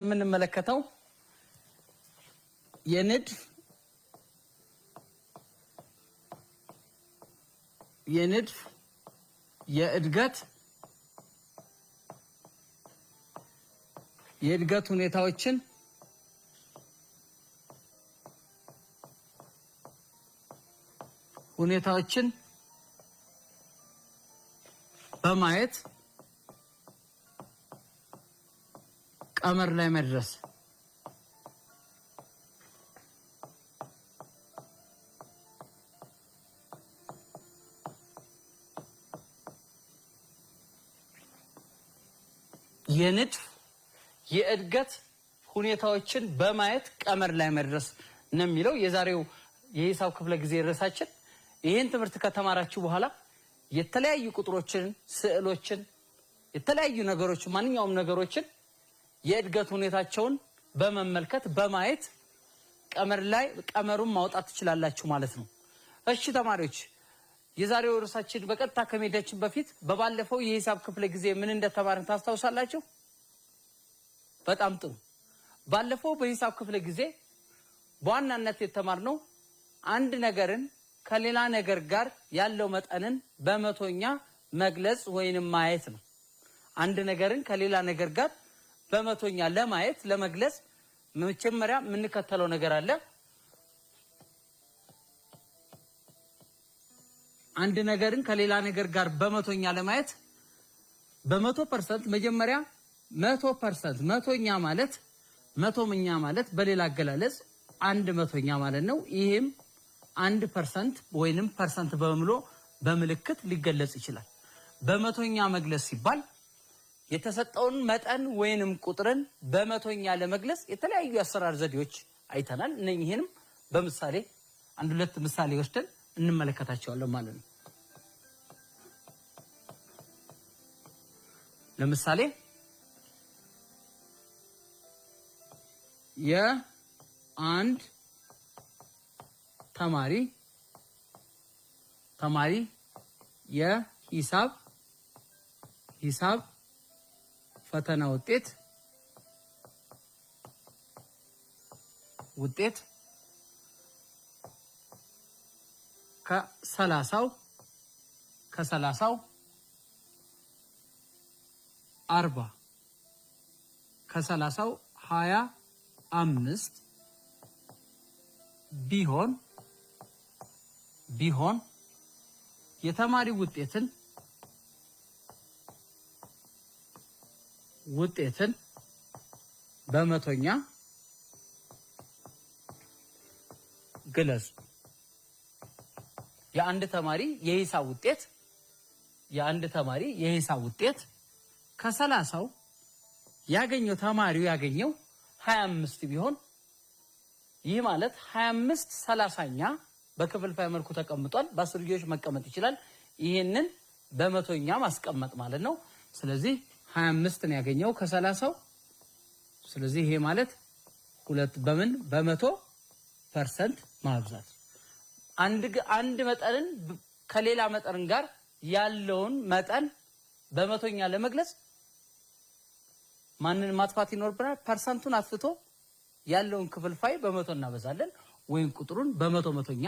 የምንመለከተው የንድፍ የእድገት ሁኔታዎችን በማየት ቀመር ላይ መድረስ የንድፍ የእድገት ሁኔታዎችን በማየት ቀመር ላይ መድረስ ነው የሚለው የዛሬው የሂሳብ ክፍለ ጊዜ ርዕሳችን። ይሄን ትምህርት ከተማራችሁ በኋላ የተለያዩ ቁጥሮችን፣ ስዕሎችን፣ የተለያዩ ነገሮችን ማንኛውም ነገሮችን የእድገት ሁኔታቸውን በመመልከት በማየት ቀመሩን ማውጣት ትችላላችሁ ማለት ነው። እሺ ተማሪዎች የዛሬው ርዕሳችን በቀጥታ ከመሄዳችን በፊት በባለፈው የሂሳብ ክፍለ ጊዜ ምን እንደተማርን ታስታውሳላችሁ? በጣም ጥሩ። ባለፈው በሂሳብ ክፍለ ጊዜ በዋናነት የተማርነው አንድ ነገርን ከሌላ ነገር ጋር ያለው መጠንን በመቶኛ መግለጽ ወይንም ማየት ነው። አንድ ነገርን ከሌላ ነገር ጋር በመቶኛ ለመግለጽ መጀመሪያ የምንከተለው ነገር አለ። አንድ ነገርን ከሌላ ነገር ጋር በመቶኛ ለማየት በ100% መጀመሪያ 100% መቶኛ ማለት መቶኛ ማለት በሌላ አገላለጽ 100ኛ ማለት ነው። ይሄም 1% ወይንም ፐርሰንት በመምሎ በምልክት ሊገለጽ ይችላል። በመቶኛ መግለጽ ሲባል የተሰጠውን መጠን ወይንም ቁጥርን በመቶኛ ለመግለጽ የተለያዩ አሰራር ዘዴዎች አይተናል። እነኚህንም በምሳሌ አንድ ሁለት ምሳሌ ወስደን እንመለከታቸዋለን ማለት ነው። ለምሳሌ የአንድ ተማሪ የሂሳብ ፈተና ውጤት ከሰላሳው 40 ከ30 25 ቢሆን የተማሪ ውጤትን በመቶኛ ግለጹ። የአንድ ተማሪ የሂሳብ ውጤት ከ30 ተማሪው ያገኘው 25 ቢሆን ይህ ማለት 25 30ኛ በክፍልፋይ መልኩ ተቀምጧል። በአስርዮሽ መቀመጥ ይችላል። ይሄንን በመቶኛ ማስቀመጥ ማለት ነው። ስለዚህ 25 ነው ያገኘው ከ30። ስለዚህ ይሄ ማለት በ100% ማብዛት አንድ መጠንን ከሌላ መጠን ጋር ያለውን መጠን በመቶኛ ለመግለጽ ማንን ማጥፋት ይኖርብናል? ፐርሰንቱን አጥፍቶ ያለውን ክፍልፋይ በመቶ እናበዛለን ወይም ቁጥሩን በመቶኛ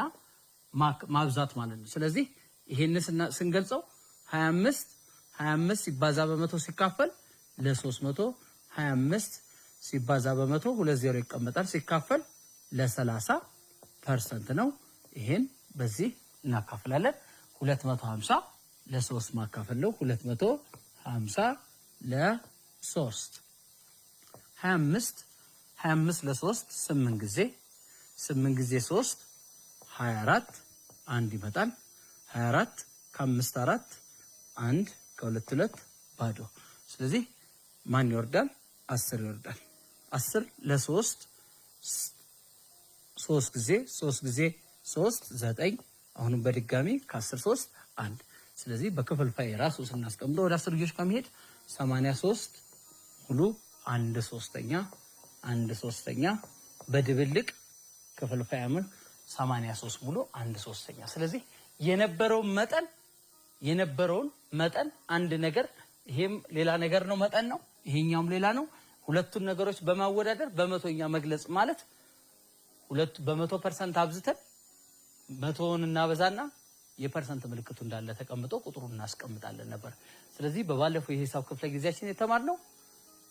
ማብዛት ማለት ነው። ስለዚህ ይሄን ስንገልጸው 25 ሲባዛ በመቶ ሲካፈል ለ300 25 ሲባዛ በመቶ 20 ይቀመጣል ሲካፈል ለ30% ነው። ይሄን በዚህ እናካፍላለን። 250 ለ3 ማካፈል ነው። 250 ለ3 25 ለ3 8 ጊዜ 3 24 አንድ ይመጣል። 24 ከ5 4 1 ከ2 2 ባዶ። ስለዚህ ማን ይወርዳል? 10 ይወርዳል። 10 ለ3 3 ጊዜ 3 9 አሁንም በድጋሚ ከ10 3 1። ስለዚህ በክፍልፋይ ራሱ ስናስቀምጠው ወደ 10 ልጆች ከመሄድ 83 ሙሉ 1/3 በድብልቅ ክፍልፋይ አምን 83 ሙሉ 1/3። ስለዚህ የነበረውን መጠን አንድ ነገር ይሄም ሌላ ነገር ነው መጠን ነው፣ ይሄኛውም ሌላ ነው። ሁለቱን ነገሮች በማወዳደር በመቶኛ መግለጽ ማለት ሁለቱ በ100% አብዝተን መቶውን እናበዛና የፐርሰንት ምልክቱ እንዳለ ተቀምጦ ቁጥሩን እናስቀምጣለን ነበር። ስለዚህ በባለፈው የሂሳብ ክፍለ ጊዜያችን የተማርነው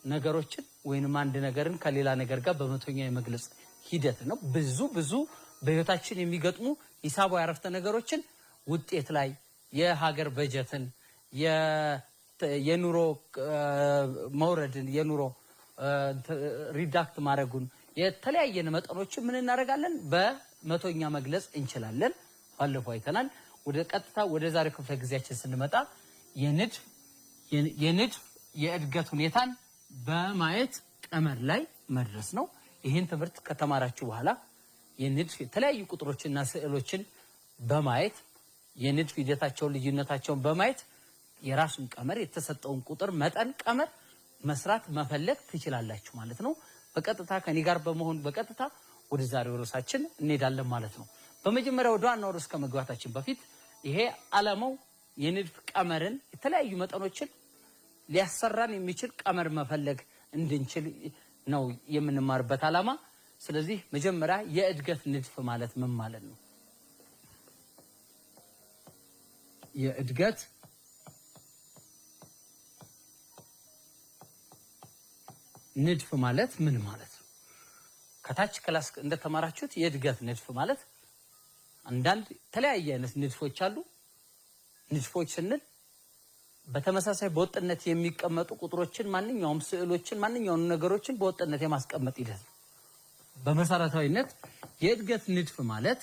ነገሮችን ወይንም አንድ ነገርን ከሌላ ነገር ጋር በመቶኛ የመግለጽ ሂደት ነው። ብዙ በህይወታችን የሚገጥሙ ሂሳባዊ አረፍተ ነገሮችን ውጤት ላይ የሀገር በጀትን የኑሮ መውረድን የኑሮ ሪዳክት ማድረጉን የተለያየ መጠኖችን ምን እናደርጋለን በመቶኛ መግለጽ እንችላለን። ባለፈው አይተናል። ወደ ቀጥታ ወደ ዛሬ ክፍለ ጊዜያችን ስንመጣ የንድፍ የእድገት ሁኔታን በማየት ቀመር ላይ መድረስ ነው። ይህን ትምህርት ከተማራችሁ በኋላ የንድፍ የተለያዩ ቁጥሮችና ስዕሎችን በማየት የንድፍ ሂደታቸውን ልዩነታቸውን በማየት የራሱን ቀመር የተሰጠውን ቁጥር መጠን ቀመር መስራት መፈለግ ትችላላችሁ ማለት ነው። በቀጥታ ከኔ ጋር በመሆን በቀጥታ ወደ ዛሬው ርዕሳችን እንሄዳለን ማለት ነው። በመጀመሪያ ወደ ዋናው ርዕስ ከመግባታችን በፊት ይሄ ዓላማው የንድፍ ቀመርን የተለያዩ መጠኖችን ሊያሰራን የሚችል ቀመር መፈለግ እንድንችል ነው የምንማርበት ዓላማ። ስለዚህ መጀመሪያ የእድገት ንድፍ ማለት ምን ማለት ነው? የእድገት ንድፍ ማለት ምን ማለት ነው? ከታች ክላስ እንደተማራችሁት የእድገት ንድፍ ማለት አንዳንድ የተለያየ አይነት ንድፎች አሉ። ንድፎች ስንል በተመሳሳይ በወጥነት የሚቀመጡ ቁጥሮችን ማንኛውም ስዕሎችን ማንኛውም ነገሮችን በወጥነት የማስቀመጥ ሂደት ነው። በመሰረታዊነት የእድገት ንድፍ ማለት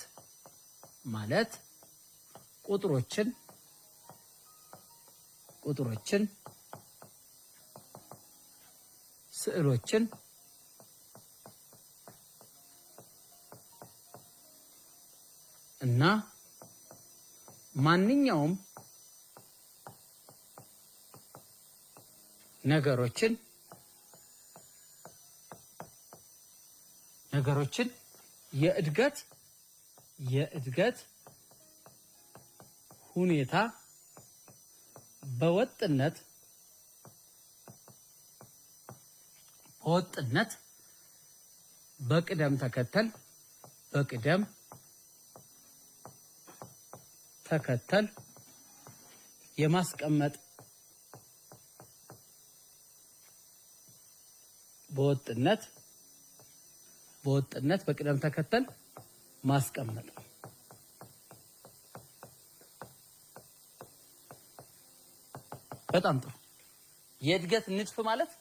ቁጥሮችን ስዕሎችን እና ማንኛውም ነገሮችን የእድገት ሁኔታ በወጥነት በቅደም ተከተል የማስቀመጥ በወጥነት በቅደም ተከተል ማስቀመጥ። በጣም ጥሩ። የእድገት ንድፍ ማለት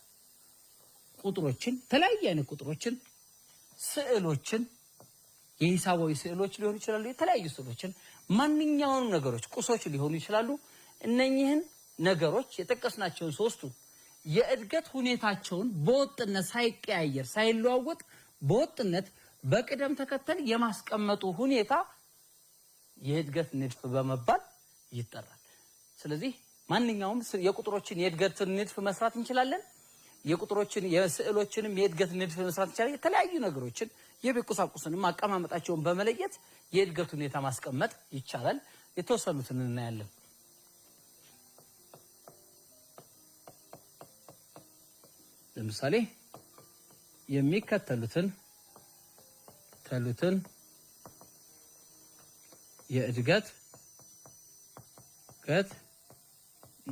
ቁጥሮችን የተለያየ አይነት ቁጥሮችን ስዕሎችን የሂሳባዊ ስዕሎች ሊሆኑ ይችላሉ። የተለያዩ ስዕሎችን ማንኛውንም ነገሮች ቁሶች ሊሆኑ ይችላሉ። እነኚህን ነገሮች የጠቀስናቸውን ሶስቱ የእድገት ሁኔታቸውን በወጥነት ሳይቀያየር ሳይለዋወጥ በወጥነት በቅደም ተከተል የማስቀመጡ ሁኔታ የእድገት ንድፍ በመባል ይጠራል። ስለዚህ ማንኛውም የቁጥሮችን የእድገት ንድፍ መስራት እንችላለን። የቁጥሮችን የስዕሎችንም የእድገት ንድፍ መስራት እንችላለን። የተለያዩ ነገሮችን የቤት ቁሳቁስንም አቀማመጣቸውን በመለየት የእድገት ሁኔታ ማስቀመጥ ይቻላል። የተወሰኑትን እናያለን። ለምሳሌ የሚከተሉትን የእድገት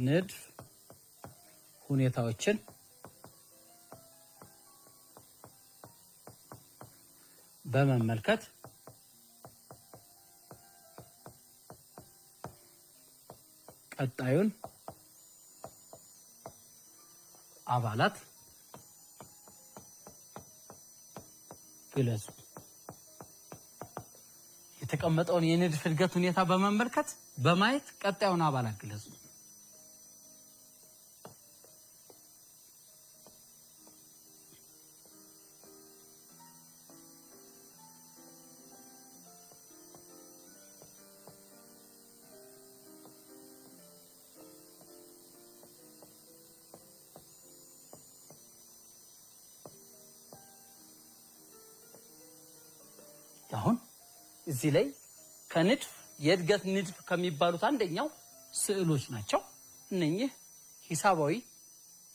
ንድፍ ሁኔታዎችን በመመልከት ቀጣዩን አባላት ግለጹ። የተቀመጠውን የንድፍ እድገት ሁኔታ በመመልከት በማየት ቀጣዩን አባላት ግለጹ። አሁን እዚህ ላይ ከንድፍ የእድገት ንድፍ ከሚባሉት አንደኛው ስዕሎች ናቸው። እነኚህ ሂሳባዊ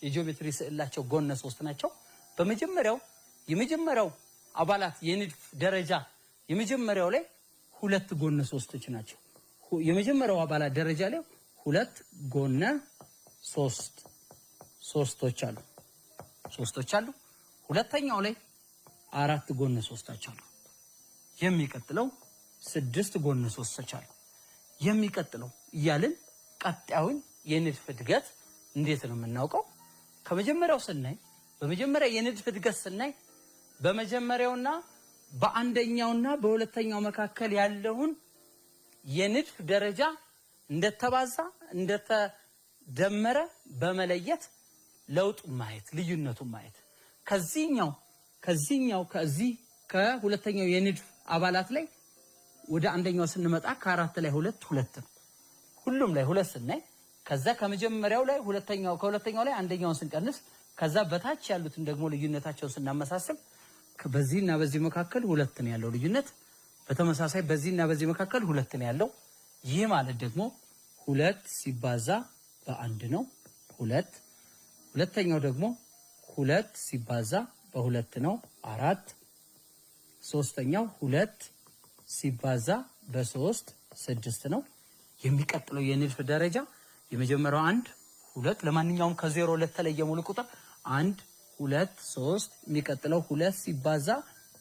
የጂኦሜትሪ ስዕላቸው ጎነ 3 ናቸው። የመጀመሪያው አባላት የንድፍ ደረጃ የመጀመሪያው ላይ ሁለት ጎነ ሶስቶች ናቸው። የመጀመሪያው አባላት ደረጃ ላይ ሁለት ጎነ ሶስቶች አሉ። ሁለተኛው ላይ አራት ጎነ ሶስቶች አሉ። የሚቀጥለው ስድስት ጎነ ሶስቶች አሉ። የሚቀጥለው እያልን ቀጣዩን የንድፍ እድገት እንዴት ነው የምናውቀው? ከመጀመሪያው ስናይ በመጀመሪያ የንድፍ እድገት ስናይ በመጀመሪያውና በአንደኛውና በሁለተኛው መካከል ያለውን የንድፍ ደረጃ እንደተባዛ እንደተደመረ በመለየት ለውጡን ማየት ልዩነቱን ማየት ከዚህ ከሁለተኛው የንድፍ አባላት ላይ ወደ አንደኛው ስንመጣ ከአራት ላይ ሁለት ነው። ሁሉም ላይ ሁለት ስናይ ከዛ ከመጀመሪያው ላይ ከሁለተኛው ላይ አንደኛውን ስንቀንስ ከዛ በታች ያሉትን ደግሞ ልዩነታቸውን ስናመሳስል በዚህና በዚህ መካከል ሁለት ነው ያለው ልዩነት። በተመሳሳይ በዚህና በዚህ መካከል ሁለት ነው ያለው። ይህ ማለት ደግሞ ሁለት ሲባዛ በአንድ ነው ሁለት። ሁለተኛው ደግሞ ሁለት ሲባዛ በሁለት ነው አራት። ሶስተኛው ሁለት ሲባዛ በሶስት ስድስት ነው። የሚቀጥለው የንድፍ ደረጃ የመጀመሪያው አንድ ሁለት ለማንኛውም ከዜሮ ለተለየ ሙሉ ቁጥር አንድ ሁለት ሶስት የሚቀጥለው ሁለት ሲባዛ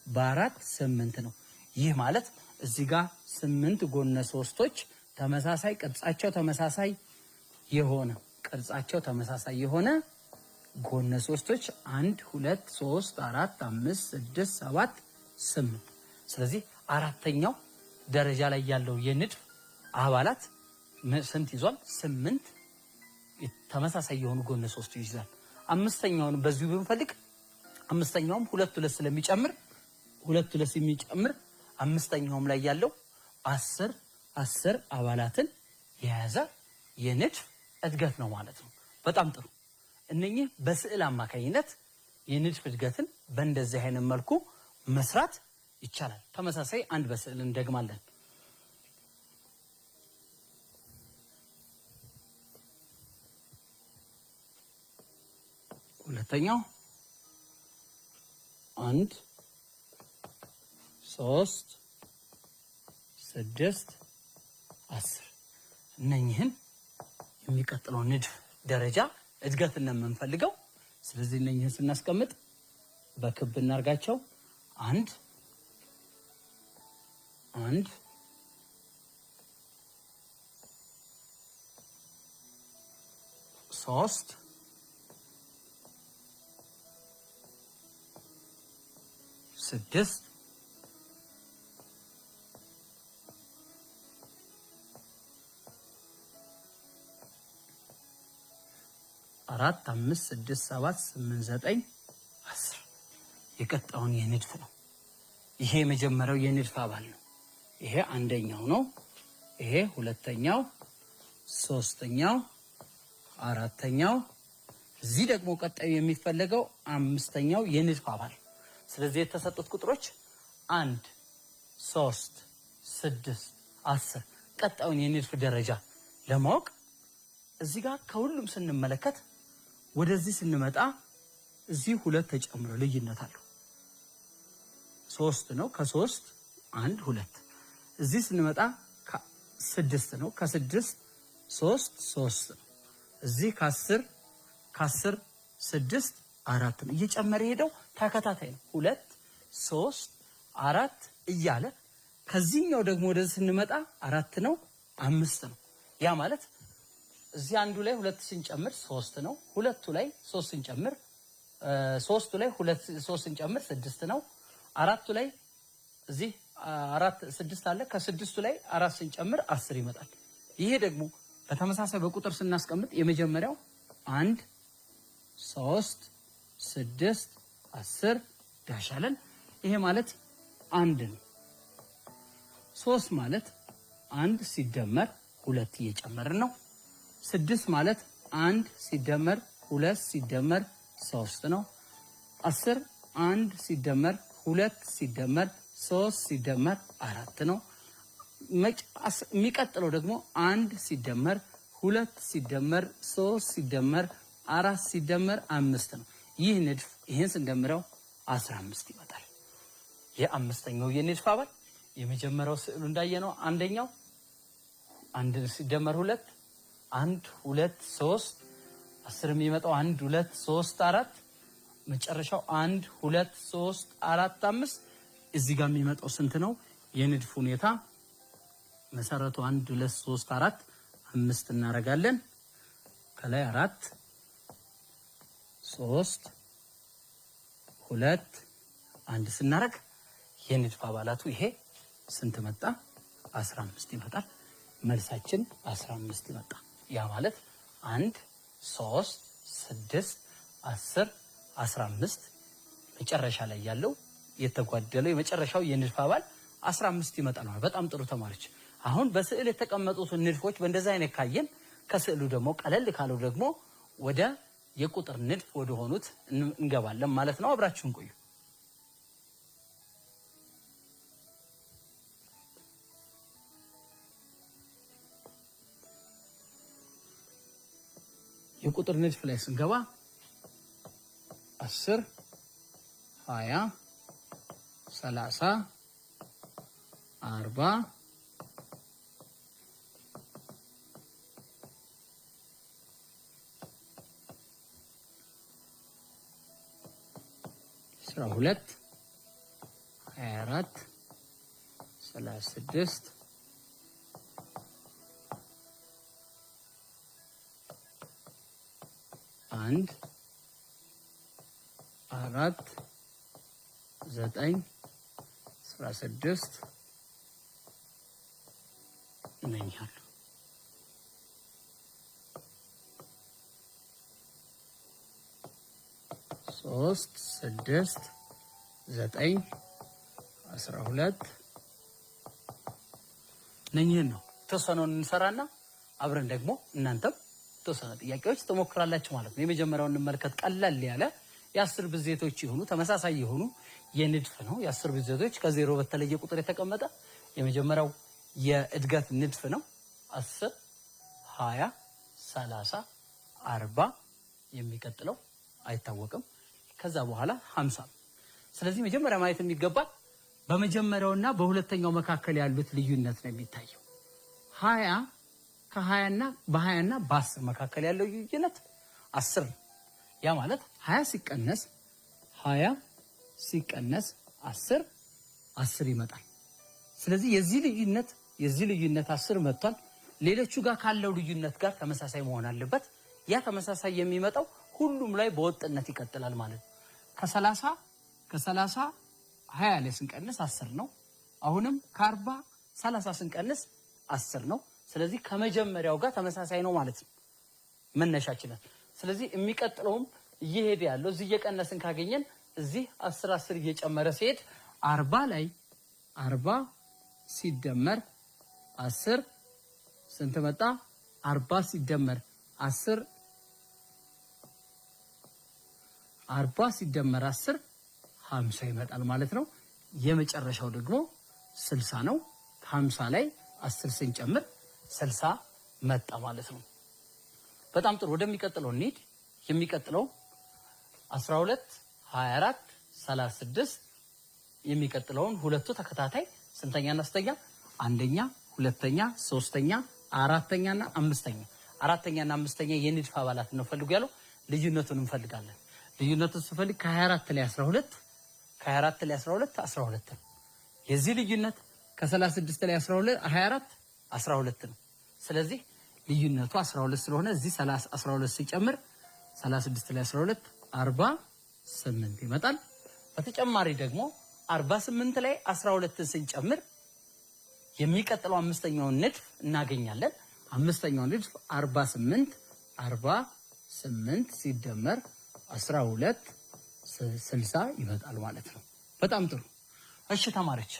በአራት ስምንት ነው። ይህ ማለት እዚህ ጋር ስምንት ጎነ ሶስቶች ተመሳሳይ ቅርጻቸው ተመሳሳይ የሆነ ጎነ ሶስቶች አንድ ሁለት ሶስት አራት አምስት ስድስት ሰባት ስምንት። ስለዚህ አራተኛው ደረጃ ላይ ያለው የንድፍ አባላት ስንት ይዟል? ስምንት ተመሳሳይ የሆኑ ጎነ ሶስት ይይዛል። አምስተኛውን በዚሁ ብንፈልግ አምስተኛውም ሁለት ስለሚጨምር አምስተኛውም ላይ ያለው አስር አባላትን የያዘ የንድፍ እድገት ነው ማለት ነው። በጣም ጥሩ። እነኚህ በስዕል አማካኝነት የንድፍ እድገትን በእንደዚህ አይነት መልኩ መስራት ይቻላል። ተመሳሳይ አንድ በስዕል እንደግማለን። ሁለተኛው 1 3 6 10 እነኚህን የሚቀጥለው ንድፍ ደረጃ እድገትን ነው የምንፈልገው። ስለዚህ እነኚህን ስናስቀምጥ በክብ እናርጋቸው። 1 3 6 4 5 6 7 8 9 10 የቀጣውን የንድፍ ነው። ይሄ የመጀመሪያው የንድፍ አባል ነው። ይሄ አንደኛው ነው። ይሄ ሁለተኛው፣ ሶስተኛው፣ አራተኛው። እዚህ ደግሞ ቀጣዩ የሚፈለገው አምስተኛው የንድፍ አባል። ስለዚህ የተሰጡት ቁጥሮች 1 3 6 10 ቀጣዩን የንድፍ ደረጃ ለማወቅ እዚህ ጋር ከሁሉም ስንመለከት ወደዚህ ስንመጣ እዚህ ሁለት ተጨምሮ ልዩነት አለው። 3 ነው። ከ3 1 2 እዚህ ስንመጣ 6 ነው። ከ6 3 ነው። እዚህ ከ10 6 4 ነው። እየጨመረ ሄደው ተከታታይ ነው። 2 3 4 እያለ ከዚህኛው ደግሞ ወደዚህ ስንመጣ 4 ነው 5 ነው። ያ ማለት እዚህ አንዱ ላይ 2 ስንጨምር 3 ነው። ሁለቱ ላይ 3 ስንጨምር 3ቱ ላይ 3 ስንጨምር 6 ነው። አራቱ ላይ እዚህ 6 አለ። ከ6ቱ ላይ 4 ስንጨምር 10 ይመጣል። ይሄ ደግሞ በተመሳሳይ በቁጥር ስናስቀምጥ የመጀመሪያው 1 3 6 10 ዳሻለን። ይሄ ማለት 1 ነው። 3 ማለት 1 ሲደመር 2 እየጨመርን ነው። 6 ማለት 1 ሲደመር 2 ሲደመር 3 ነው። 10 1 ሲደመር 2 ሲደመር 3 ሲደመር 4 ነው። የሚቀጥለው ደግሞ 1 ሲደመር 2 ሲደመር 3 ሲደመር 4 ሲደመር 5 ነው። ይህ ንድፍ ይሄን ስንደምረው 15 ይመጣል። የአምስተኛው የንድፍ አባል የመጀመሪያው ስዕሉ እንዳየነው አንደኛው 1 ሲደመር 2 1 2 3 10 የሚመጣው 1 2 3 4 መጨረሻው 1 2 3 4 5 እዚህ ጋር የሚመጣው ስንት ነው? የንድፍ ሁኔታ መሰረቱ 1 2 3 4 5 እናደርጋለን። ከላይ 4 3 2 1 ስናደርግ የንድፍ አባላቱ ይሄ ስንት መጣ? 15 ይመጣል። መልሳችን 15 ይመጣ። ያ ማለት 1 3 6 10 15 መጨረሻ ላይ ያለው የተጓደለው የመጨረሻው የንድፍ አባል 15 ይመጣል። በጣም ጥሩ ተማሪዎች። አሁን በስዕል የተቀመጡትን ንድፎች በእንደዚህ አይነት ካየን ከስዕሉ ደግሞ ቀለል ካለው ደግሞ ወደ የቁጥር ንድፍ ወደ ሆኑት እንገባለን ማለት ነው። አብራችሁን ቆዩ። የቁጥር ንድፍ ላይ ስንገባ 10 20 30 40 12 24 36 1 4 9 16 ነኛል። 3 6 9 12 ነኝን ነው። ተሰነውን እንሰራና አብረን ደግሞ እናንተም ተሰነ ጥያቄዎች ተሞክራላችሁ ማለት ነው። የመጀመሪያውን እንመልከት። ቀላል ያለ የ10 ብዜቶች ይሁኑ ተመሳሳይ ይሁኑ የንድፍ ነው። የ10 ብዜቶች ከዜሮ በተለየ ቁጥር የተቀመጠ የመጀመሪያው የእድገት ንድፍ ነው። 10 20 30 40 የሚቀጥለው አይታወቅም። ከዛ በኋላ 50። ስለዚህ መጀመሪያ ማየት የሚገባል በመጀመሪያውና በሁለተኛው መካከል ያሉት ልዩነት ነው የሚታየው። 20 ከ20ና በ20ና በ10 መካከል ያለው ልዩነት 10 ነው። ያ ማለት 20 ሲቀነስ 10 10 ይመጣል። ስለዚህ የዚህ ልዩነት 10 መጥቷል። ሌሎቹ ጋር ካለው ልዩነት ጋር ተመሳሳይ መሆን አለበት። ያ ተመሳሳይ የሚመጣው ሁሉም ላይ በወጥነት ይቀጥላል ማለት ነው። ከ30 20 ላይ ስንቀንስ 10 ነው። አሁንም ከ40 30 ስንቀንስ 10 ነው። ስለዚህ ከመጀመሪያው ጋር ተመሳሳይ ነው ማለት ነው መነሻችን። ስለዚህ የሚቀጥለውም እየሄደ ያለው እዚህ እየቀነስን ካገኘን እዚህ 10 እየጨመረ ሲሄድ 40 ላይ 40 ሲደመር 10 ስንት መጣ? 40 ሲደመር 10 40 ሲደመር 10 50 ይመጣል ማለት ነው። የመጨረሻው ደግሞ 60 ነው። 50 ላይ 10 ስንጨምር 60 መጣ ማለት ነው። በጣም ጥሩ። ወደሚቀጥለው እንሂድ። የሚቀጥለው 12 24 36 የሚቀጥለውን ሁለቱ ተከታታይ ስንተኛና ስተኛ? አንደኛ፣ ሁለተኛ፣ ሶስተኛ፣ አራተኛና አምስተኛ። አራተኛና አምስተኛ የንድፍ አባላት ነው ፈልጉ ያለው። ልዩነቱን እንፈልጋለን። ልዩነቱን ስፈልግ ከ24 ላይ 12 ከ24 ላይ 12 12 ነው። የዚህ ልዩነት ከ36 ላይ 12 24 12 ነው። ስለዚህ ልዩነቱ 12 ስለሆነ እዚህ 12 ሲጨምር 36 ላይ 12 48 ይመጣል። በተጨማሪ ደግሞ 48 ላይ 12 ስንጨምር የሚቀጥለው አምስተኛውን ንድፍ እናገኛለን። አምስተኛው ንድፍ 48 ሲደመር 12 60 ይመጣል ማለት ነው። በጣም ጥሩ። እሺ ተማሪዎች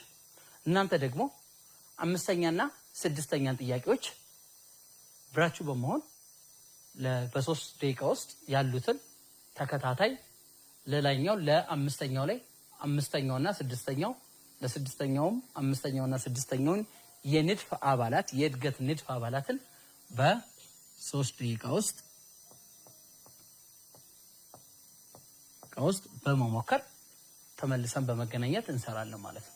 እናንተ ደግሞ አምስተኛና ስድስተኛን ጥያቄዎች ብራችሁ በመሆን በ3 ደቂቃ ውስጥ ያሉትን ተከታታይ ለላይኛው ለአምስተኛው ላይ አምስተኛውና ስድስተኛው ለስድስተኛውም አምስተኛውና ስድስተኛውን የንድፍ አባላት የእድገት ንድፍ አባላትን በ3 ደቂቃ ውስጥ ውስጥ በመሞከር ተመልሰን በመገናኘት እንሰራለን ማለት ነው።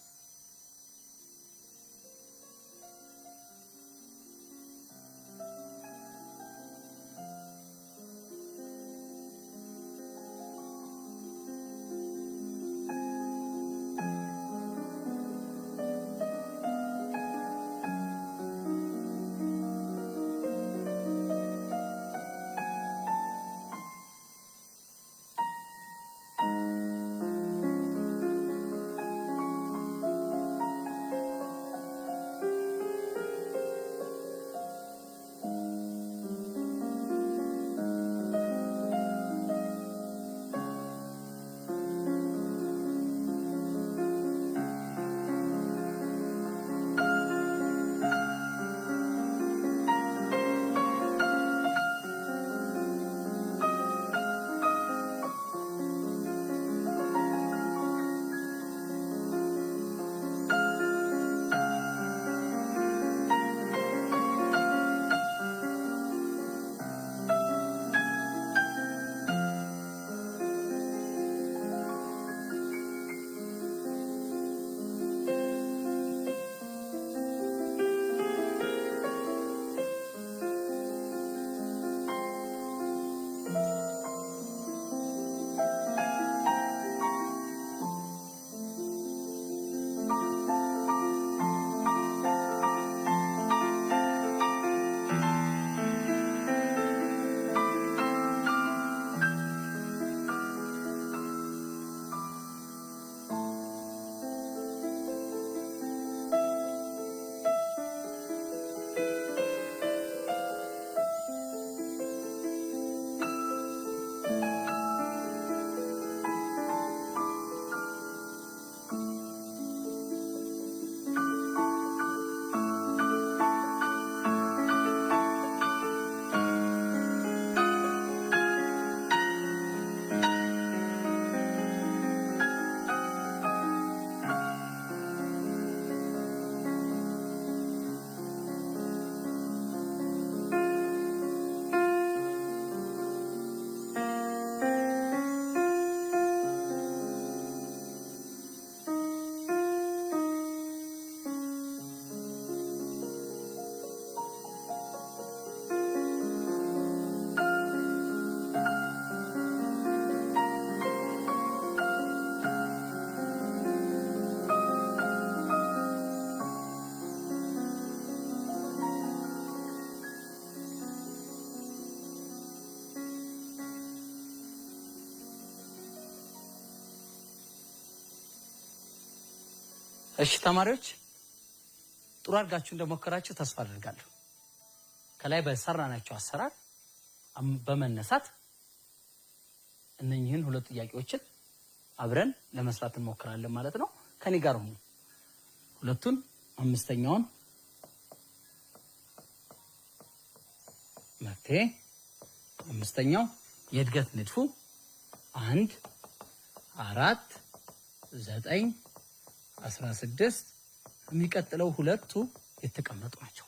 እሺ ተማሪዎች ጥሩ አድርጋችሁ እንደሞከራችሁ ተስፋ አድርጋለሁ። ከላይ በሰራናቸው አሰራር በመነሳት እነኚህን ሁለት ጥያቄዎችን አብረን ለመስራት እንሞክራለን ማለት ነው። ከኔ ጋር ሁኑ። ሁለቱን አምስተኛውን መፍትሄ አምስተኛው የእድገት ንድፉ 1 4 9 16 የሚቀጥለው ሁለቱ የተቀመጡ ናቸው።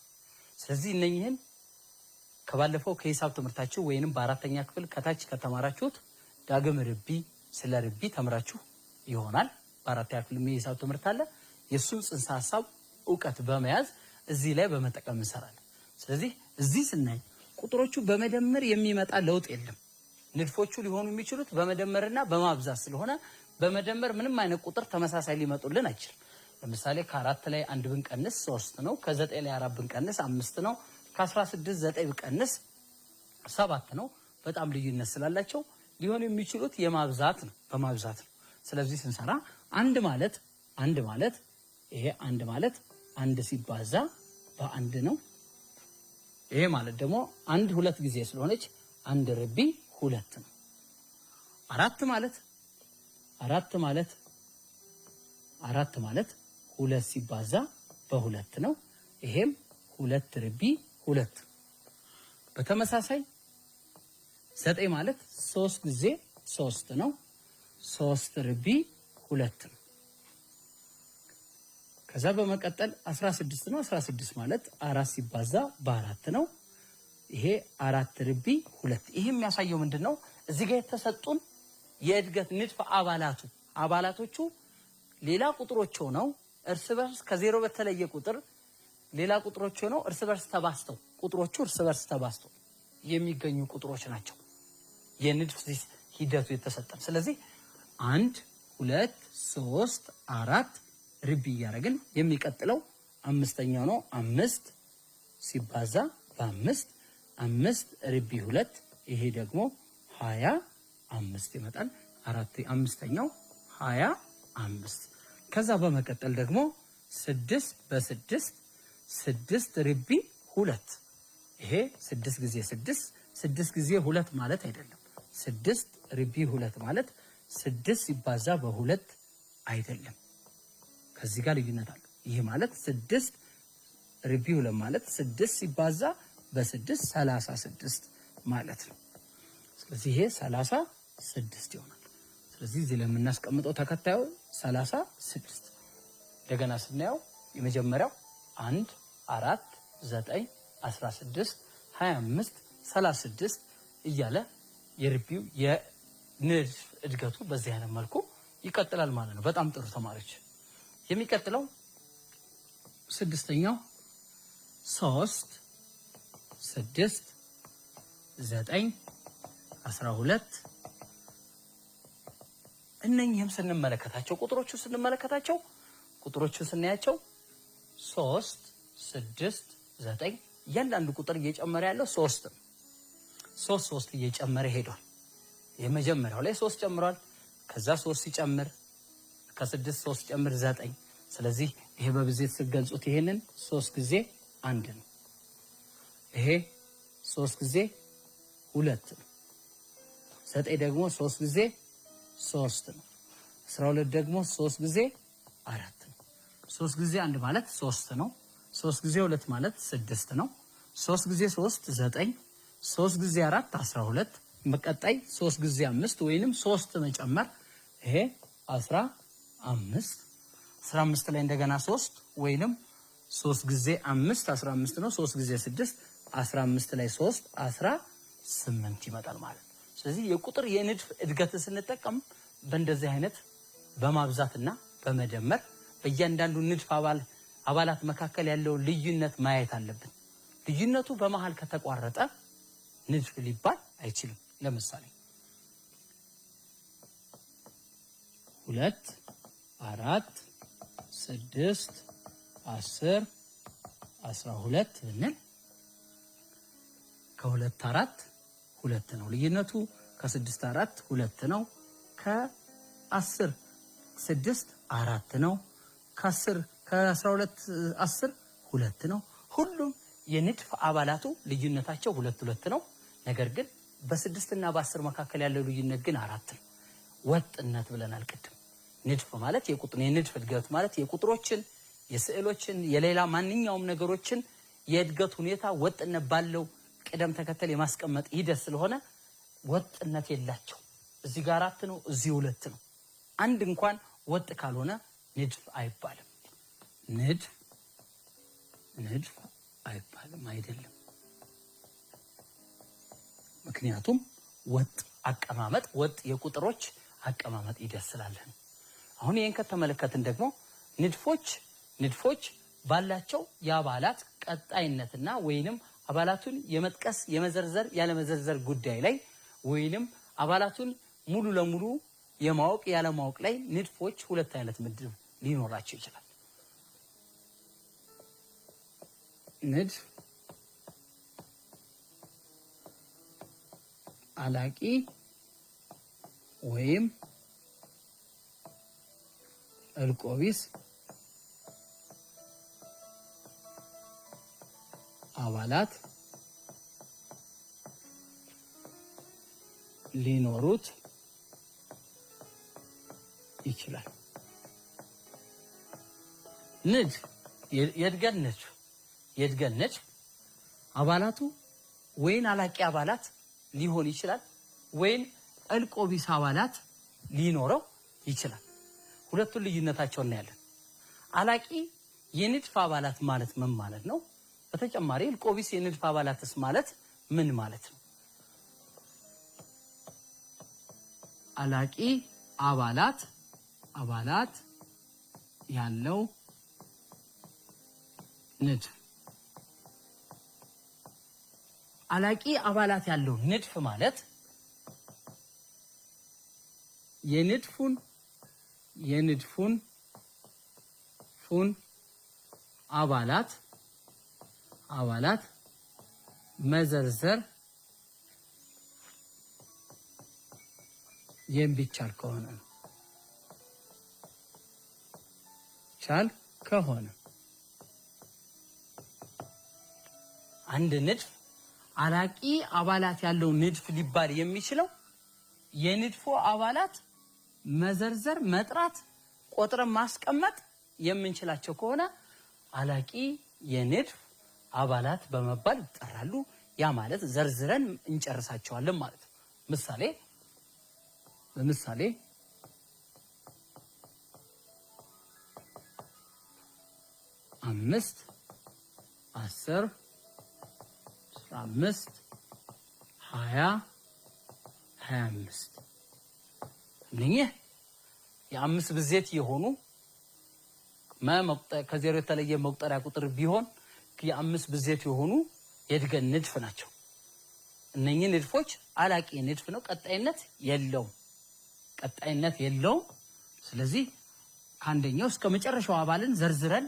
ስለዚህ እነኚህን ከባለፈው ከሂሳብ ትምህርታችሁ ወይንም በአራተኛ ክፍል ከታች ከተማራችሁት ዳግም ርቢ ስለ ርቢ ተምራችሁ ይሆናል። በአራተኛ ክፍል የሂሳብ ትምህርት አለ። የሱን ጽንሰ ሐሳብ ዕውቀት በመያዝ እዚህ ላይ በመጠቀም እንሰራለን። ስለዚህ እዚህ ስናይ ቁጥሮቹ በመደመር የሚመጣ ለውጥ የለም። ንድፎቹ ሊሆኑ የሚችሉት በመደመርና በማብዛት ስለሆነ በመደመር ምንም አይነት ቁጥር ተመሳሳይ ሊመጡልን አይችልም። ለምሳሌ ከ4 ላይ 1 ብንቀንስ 3 ነው። ከ9 ላይ 4 ብንቀንስ 5 ነው። ከ16 9 ብንቀንስ 7 ነው። በጣም ልዩነት ስላላቸው ሊሆኑ የሚችሉት የማብዛት ነው፣ በማብዛት ነው። ስለዚህ ስንሰራ አንድ ማለት ይሄ አንድ ማለት 1 ሲባዛ በ1 ነው። ይሄ ማለት ደግሞ 1 2 ጊዜ ስለሆነች 1 ርቢ 2 ነው። 4 ማለት 2 ሲባዛ በ2 ነው። ይሄም 2 ርቢ 2። በተመሳሳይ 9 ማለት 3 ጊዜ 3 ነው። 3 ርቢ 2 ነው። ከዛ በመቀጠል 16 ነው። 16 ማለት 4 ሲባዛ በ4 ነው። ይሄ 4 ርቢ 2። ይሄ የሚያሳየው ምንድነው? እዚህ ጋር የተሰጡን የእድገት ንድፍ አባላቶቹ ሌላ ቁጥሮች ሆነው እርስ በርስ ከዜሮ በተለየ ቁጥር ሌላ ቁጥሮች ሆነው እርስ በርስ ተባስተው የሚገኙ ቁጥሮች ናቸው የንድፍ ሂደቱ የተሰጠን። ስለዚህ 1 2 3 4 ርቢ ያደረግን የሚቀጥለው አምስተኛው ነው። 5 ሲባዛ በ5 5 ርቢ 2 ይሄ ደግሞ 25 ይመጣል። አምስተኛው 25። ከዛ በመቀጠል ደግሞ 6 በ6 6 ርቢ 2 ይሄ 6 ጊዜ 6 ጊዜ 2 ማለት አይደለም። 6 ርቢ 2 ማለት 6 ሲባዛ በ2 አይደለም። ከዚህ ጋር ልዩነት አለ። ይሄ ማለት 6 ርቢ 2 ማለት 6 ሲባዛ በ6 36 ማለት ነው። ስለዚህ ይሄ 36 ይሆናል። ስለዚህ እዚህ ላይ የምናስቀምጠው ተከታዩ 36 እንደገና ስናየው የመጀመሪያው 1 4 9 16 25 36 እያለ የርቢው የንድፍ እድገቱ በዚህ አይነት መልኩ ይቀጥላል ማለት ነው። በጣም ጥሩ ተማሪዎች። የሚቀጥለው ስድስተኛው 3 6 9 12 እነኚህም ቁጥሮቹን ስናያቸው 3 6 9 እያንዳንዱ ቁጥር እየጨመረ ያለው 3 እየጨመረ ሄዷል። የመጀመሪያው ላይ 3 ጨምሯል። ከዛ 3 ሲጨምር ከ6 3 ጨምር 9። ስለዚህ ይሄ በብዜት ሲገልጹት ይሄንን 3 ጊዜ 1 ነው። ይሄ 3 ጊዜ 2 ነው። 9 ደግሞ 3 ጊዜ 3 ነው። 12 ደግሞ 3 ጊዜ 4 ነው። 3 ጊዜ 1 ማለት 3 ነው። 3 ጊዜ 2 ማለት 6 ነው። 3 ጊዜ 3 9፣ 3 ጊዜ 4 12፣ በቀጣይ 3 ጊዜ 5 ወይንም 3 መጨመር ይሄ 15። 15 ላይ እንደገና 3 ወይንም 3 ጊዜ 5 15 ነው። 3 ጊዜ 6 15 ላይ 3 18 ይመጣል ማለት ነው። ስለዚህ የቁጥር የንድፍ እድገትን ስንጠቀም በእንደዚህ አይነት በማብዛትና በመደመር በእያንዳንዱ ንድፍ አባላት መካከል ያለው ልዩነት ማየት አለብን። ልዩነቱ በመሃል ከተቋረጠ ንድፍ ሊባል አይችልም። ለምሳሌ 2 4 6 10 12 ብንል ከ2 4 2 ነው ልዩነቱ። ከ6 4 2 ነው። ከ10 6 4 ነው። ከ12 10 2 ነው። ሁሉም የንድፍ አባላቱ ልዩነታቸው 2 2 ነው። ነገር ግን በ6 እና በ10 መካከል ያለው ልዩነት ግን 4 ነው። ወጥነት ብለናል ቅድም። ንድፍ ማለት የንድፍ እድገት ማለት የቁጥሮችን፣ የስዕሎችን፣ የሌላ ማንኛውም ነገሮችን የእድገት ሁኔታ ወጥነት ባለው ቅደም ተከተል የማስቀመጥ ሂደት ስለሆነ ወጥነት የላቸው። እዚህ ጋር 4 ነው፣ እዚህ 2 ነው። አንድ እንኳን ወጥ ካልሆነ ንድፍ አይባልም። ንድፍ አይባልም አይደለም። ምክንያቱም ወጥ አቀማመጥ፣ ወጥ የቁጥሮች አቀማመጥ ሂደት ስላለ ነው። አሁን ይሄን ከተመለከትን ደግሞ ንድፎች ባላቸው የአባላት ቀጣይነትና ወይንም አባላቱን የመጥቀስ የመዘርዘር ያለመዘርዘር ጉዳይ ላይ ወይንም አባላቱን ሙሉ ለሙሉ የማወቅ ያለማወቅ ላይ ንድፎች 2 አይነት ምድብ ሊኖራቸው ይችላል። ንድፍ አላቂ ወይም እልቆቢስ አባላት ሊኖሩት ይችላል። ንድፍ የእድገት ንድፍ አባላቱ ወይን አላቂ አባላት ሊሆን ይችላል ወይን እልቆቢስ አባላት ሊኖረው ይችላል። ሁለቱን ልዩነታቸውን እናያለን። አላቂ የንድፍ አባላት ማለት ምን ማለት ነው? በተጨማሪ እልቆቢስ የንድፍ አባላትስ ማለት ምን ማለት ነው? አላቂ አባላት ያለው ንድፍ አላቂ አባላት ያለው ንድፍ ማለት የንድፉን አባላት መዘርዘር የሚቻል ከሆነ አንድ ንድፍ አላቂ አባላት ያለው ንድፍ ሊባል የሚችለው የንድፉ አባላት መዘርዘር መጥራት ቆጥረን ማስቀመጥ የምንችላቸው ከሆነ አላቂ የንድፍ አባላት በመባል ይጠራሉ። ያ ማለት ዘርዝረን እንጨርሳቸዋለን ማለት ነው። በምሳሌ 5 10 15 20 25 እነኚህ የአምስት ብዜት የሆኑ ከዜሮ የተለየ መቁጠሪያ ቁጥር ቢሆን የአምስት ብዜት የሆኑ የድገት ንድፍ ናቸው። እነኚህ ንድፎች አላቂ ንድፍ ነው፣ ቀጣይነት የለውም። ስለዚህ ከአንደኛው እስከ መጨረሻው አባልን ዘርዝረን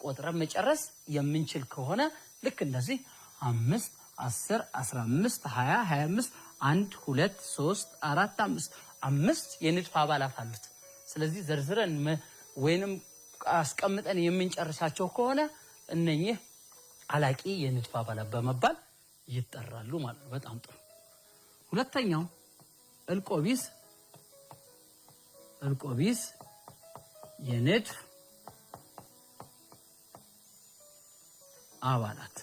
ቆጥረን መጨረስ የምንችል ከሆነ ልክ እንደዚህ 5 10 15 20 25 1 2 3 4 5 የንድፍ አባላት አሉት። ስለዚህ ዘርዝረን ወይንም አስቀምጠን የምንጨርሳቸው ከሆነ እነኚህ አላቂ የንድፍ አባላት በመባል ይጠራሉ ማለት ነው። በጣም ጥሩ። ሁለተኛው እልቆቢስ የንድፍ አባላት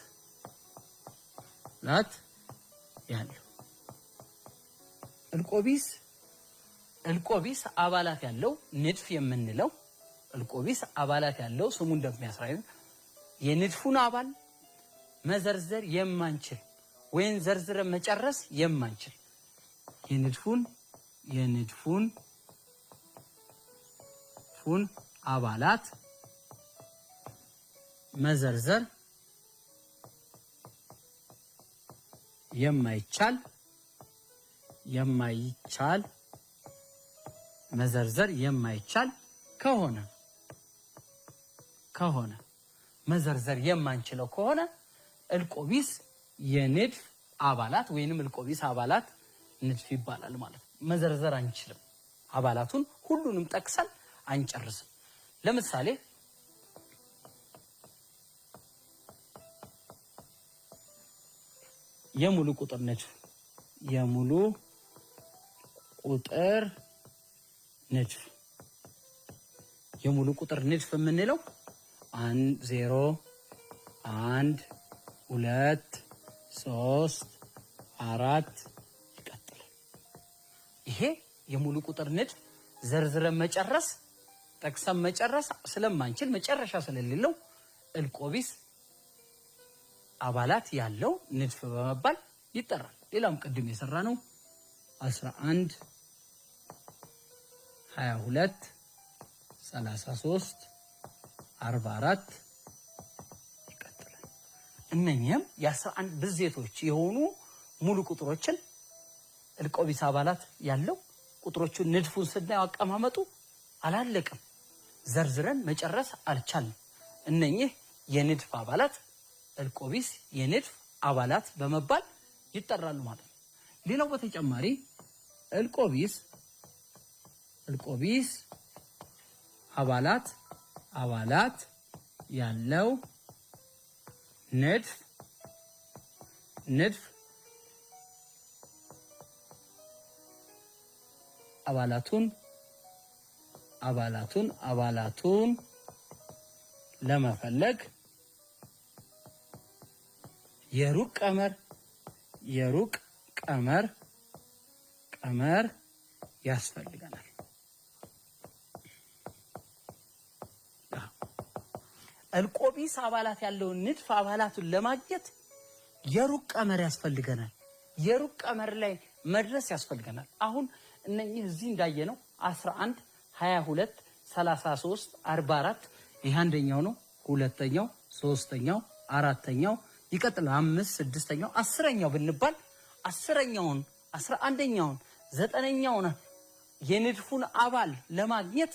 ያለው እልቆቢስ አባላት ያለው ንድፍ የምንለው እልቆቢስ አባላት ያለው ስሙ እንደሚያስረዳው የንድፉን አባል መዘርዘር የማንችል ወይን ዘርዝረን መጨረስ የማንችል የንድፉን አባላት መዘርዘር የማይቻል ከሆነ መዘርዘር የማንችለው ከሆነ እልቆቢስ የንድፍ አባላት ወይንም እልቆቢስ አባላት ንድፍ ይባላል ማለት ነው። መዘርዘር አንችልም፣ አባላቱን ሁሉንም ጠቅሰን አንጨርስም። ለምሳሌ የሙሉ ቁጥር ንድፍ የምንለው 0 1 2 3 4 ይቀጥላል። ይሄ የሙሉ ቁጥር ንድፍ ዘርዝረን መጨረስ ጠቅሰን መጨረስ ስለማንችል መጨረሻ ስለሌለው እልቆቢስ አባላት ያለው ንድፍ በመባል ይጠራል። ሌላም ቅድም የሰራነው 11 22 33 44 ይቀጥላል። እነኚህም የ11 ብዜቶች የሆኑ ሙሉ ቁጥሮችን እልቆቢስ አባላት ያለው ቁጥሮቹን ንድፉን ስናየው አቀማመጡ አላለቅም፣ ዘርዝረን መጨረስ አልቻልንም። እነኚህ የንድፍ አባላት እልቆቢስ የንድፍ አባላት በመባል ይጠራሉ ማለት ነው። ሌላው በተጨማሪ እልቆቢስ አባላት ያለው ንድፍ አባላቱን ለመፈለግ የሩቅ ቀመር ያስፈልገናል። እልቆቢስ አባላት ያለውን ንድፍ አባላቱን ለማግኘት የሩቅ ቀመር ያስፈልገናል። የሩቅ ቀመር ላይ መድረስ ያስፈልገናል። አሁን እነኚህ እዚህ እንዳየነው 11 22 33 44 ይሄ አንደኛው ነው ሁለተኛው ሶስተኛው አራተኛው ይቀጥላል 5 6ኛው 10ኛው ብንባል 10ኛውን 11ኛውን 9ኛውን የንድፉን አባል ለማግኘት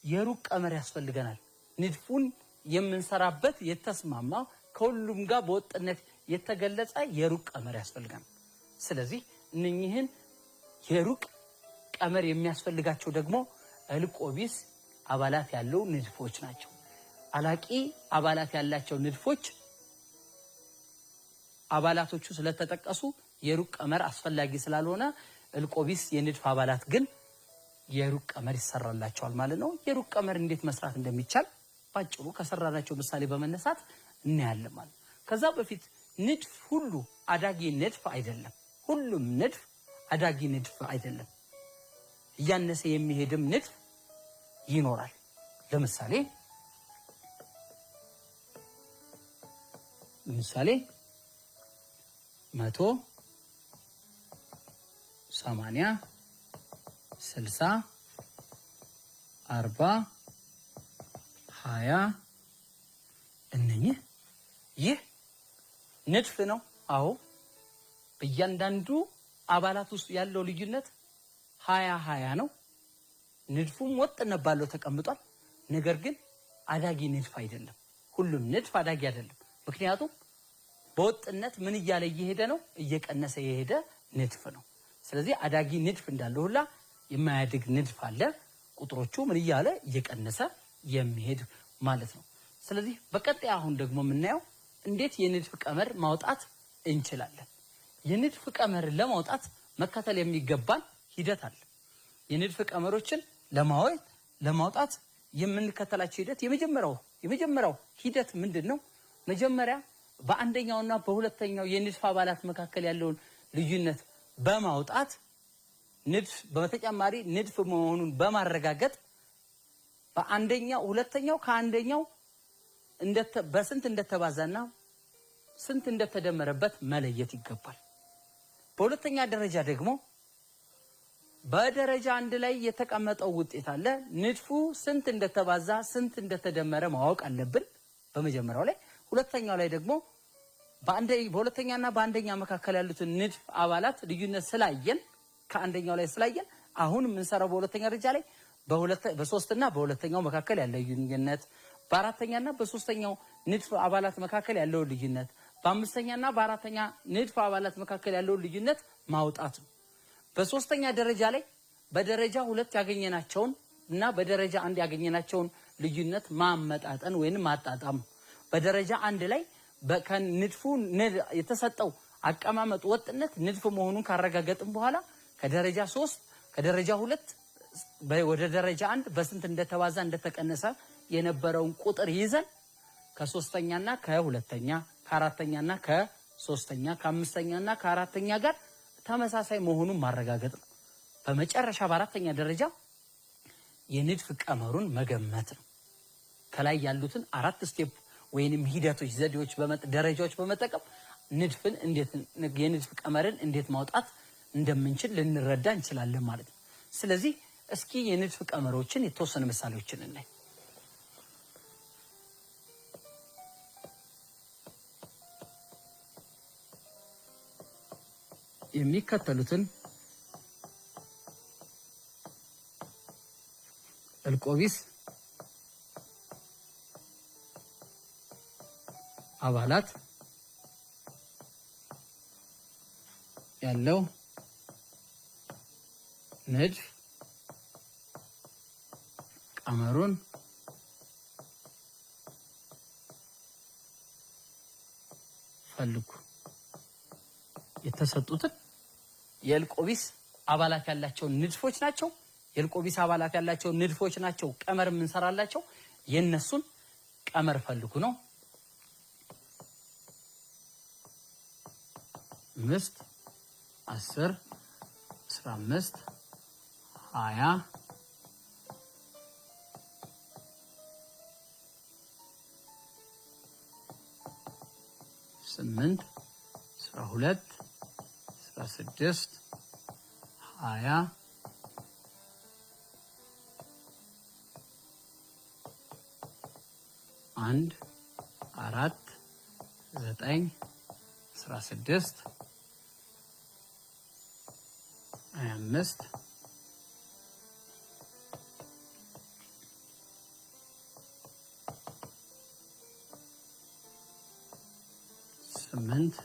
የሩቅ ቀመር ያስፈልገናል። ንድፉን የምንሰራበት የተስማማ ከሁሉም ጋር በወጥነት የተገለጸ የሩቅ ቀመር ያስፈልገናል። ስለዚህ እነኚህን የሩቅ ቀመር የሚያስፈልጋቸው ደግሞ እልቆቢስ አባላት ያለው ንድፎች ናቸው። አላቂ አባላት ያላቸው ንድፎች አባላቶቹ ስለተጠቀሱ የሩቅ ቀመር አስፈላጊ ስላልሆነ እልቆቢስ የንድፍ አባላት ግን የሩቅ ቀመር ይሰራላቸዋል ማለት ነው። የሩቅ ቀመር እንዴት መስራት እንደሚቻል ባጭሩ ከሰራናቸው ምሳሌ በመነሳት እናያለን ማለት። ከዛ በፊት ንድፍ ሁሉ አዳጊ ንድፍ አይደለም። ሁሉም ንድፍ አዳጊ ንድፍ አይደለም። እያነሰ የሚሄድም ንድፍ ይኖራል። ለምሳሌ 100 80 60 40 20 እነኚህ ይህ ንድፍ ነው። አዎ በእያንዳንዱ አባላት ውስጥ ያለው ልዩነት 20 ነው። ንድፉም ወጥነት ባለው ተቀምጧል። ነገር ግን አዳጊ ንድፍ አይደለም። ሁሉም ንድፍ አዳጊ አይደለም። ምክንያቱም በወጥነት ምን እያለ እየሄደ ነው? እየቀነሰ የሄደ ንድፍ ነው። ስለዚህ አዳጊ ንድፍ እንዳለ ሁላ የማያድግ ንድፍ አለ። ቁጥሮቹ ምን እያለ እየቀነሰ የሚሄድ ማለት ነው። ስለዚህ በቀጣይ አሁን ደግሞ የምናየው እንዴት የንድፍ ቀመር ማውጣት እንችላለን። የንድፍ ቀመር ለማውጣት መከተል የሚገባን ሂደት አለ። የንድፍ ቀመሮችን ለማውጣት የምንከተላቸው ሂደት የመጀመሪያው ሂደት ምንድነው? መጀመሪያ በአንደኛውና በሁለተኛው የንድፍ አባላት መካከል ያለውን ልዩነት በማውጣት ንድፍ በተጨማሪ ንድፍ መሆኑን በማረጋገጥ ሁለተኛው ከአንደኛው በስንት እንደተባዛና ስንት እንደተደመረበት መለየት ይገባል። በሁለተኛ ደረጃ ደግሞ በደረጃ 1 ላይ የተቀመጠው ውጤት አለ። ንድፉ ስንት እንደተባዛ ስንት እንደተደመረ ማወቅ አለብን በመጀመሪያው ላይ። ሁለተኛው ላይ ደግሞ በሁለተኛና በአንደኛ መካከል ያሉትን ንድፍ አባላት ልዩነት ስላየን ከአንደኛው ላይ ስላየን አሁን የምንሰራው በሁለተኛ ደረጃ ላይ በሶስትና በሁለተኛው መካከል ያለው ልዩነት፣ በአራተኛና በሶስተኛው ንድፍ አባላት መካከል ያለው ልዩነት፣ በአምስተኛና በአራተኛ ንድፍ አባላት መካከል ያለው ልዩነት ማውጣት ነው። በሶስተኛ ደረጃ ላይ በደረጃ 2 ያገኘናቸውን እና በደረጃ 1 ያገኘናቸውን ልዩነት ማመጣጠን ወይንም ማጣጣም። በደረጃ 1 ላይ ከንድፉ የተሰጠው አቀማመጥ ወጥነት ንድፍ መሆኑን ካረጋገጥን በኋላ ከደረጃ 3 ከደረጃ 2 ወደ ደረጃ 1 በስንት እንደተባዛ እንደተቀነሰ የነበረውን ቁጥር ይዘን ከሶስተኛና ከሁለተኛ ከአራተኛና ከሶስተኛ ከአምስተኛና ከአራተኛ ጋር ተመሳሳይ መሆኑን ማረጋገጥ ነው። በመጨረሻ በአራተኛ ደረጃ የንድፍ ቀመሩን መገመት ነው። ከላይ ያሉትን 4 ስቴፕ ወይንም ሂደቶች፣ ዘዴዎች፣ ደረጃዎች በመጠቀም ንድፍን የንድፍ ቀመርን እንዴት ማውጣት እንደምንችል ልንረዳ እንችላለን ማለት ነው። ስለዚህ እስኪ የንድፍ ቀመሮችን የተወሰኑ ምሳሌዎችን እናይ። የሚከተሉትን እልቆቢስ አባላት ያለው ንድፍ ቀመሩን ፈልጉ። የተሰጡትን የእልቆቢስ አባላት ያላቸው ንድፎች ናቸው። የእልቆቢስ አባላት ያላቸው ንድፎች ናቸው ቀመር የምንሰራላቸው። የነሱን ቀመር ፈልጉ ነው። 5 10 15 20 8 12 16 20 1 4 9 16 25 8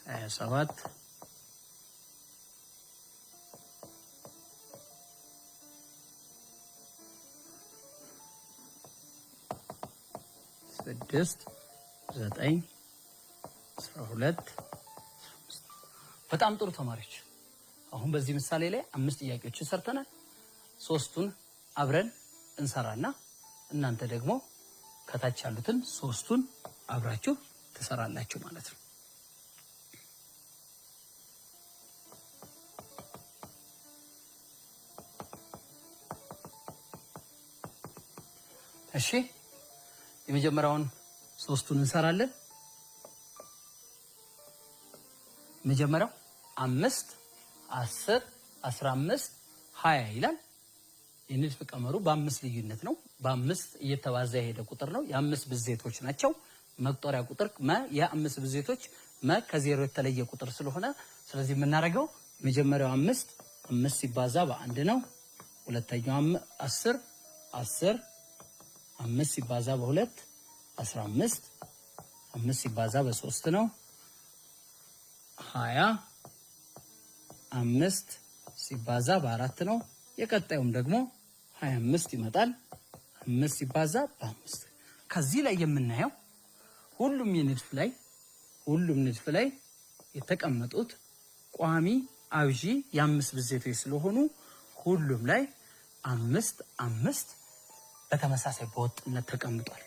27 6 9 12 በጣም ጥሩ ተማሪዎች አሁን በዚህ ምሳሌ ላይ 5 ጥያቄዎችን ሰርተናል 3ቱን አብረን እንሰራና እናንተ ደግሞ ከታች ያሉትን 3ቱን አብራችሁ ትሰራላችሁ ማለት ነው እሺ የመጀመሪያውን 3ቱን እንሰራለን መጀመሪያው 5 10 15 20 ይላል የንድፍ ቀመሩ በ5 ልዩነት ነው በ5 እየተባዛ የሄደ ቁጥር ነው የ5 ብዜቶች ናቸው መቁጠሪያ ቁጥር የ5 ብዜቶች ከዜሮ የተለየ ቁጥር ስለሆነ ስለዚህ የምናደርገው መጀመሪያው 5 ሲባዛ በ1 ነው ሁለተኛው 10 5 ሲባዛ በ2 15 5 ሲባዛ በ3 ነው 20 5 ሲባዛ በ4 ነው የቀጣዩም ደግሞ 25 ይመጣል 5 ሲባዛ በ5 ከዚህ ላይ የምናየው ሁሉም ንድፍ ላይ የተቀመጡት ቋሚ አብዢ የ5 ብዜቶች ስለሆኑ ሁሉም ላይ 5 በተመሳሳይ በወጥነት ተቀምጧል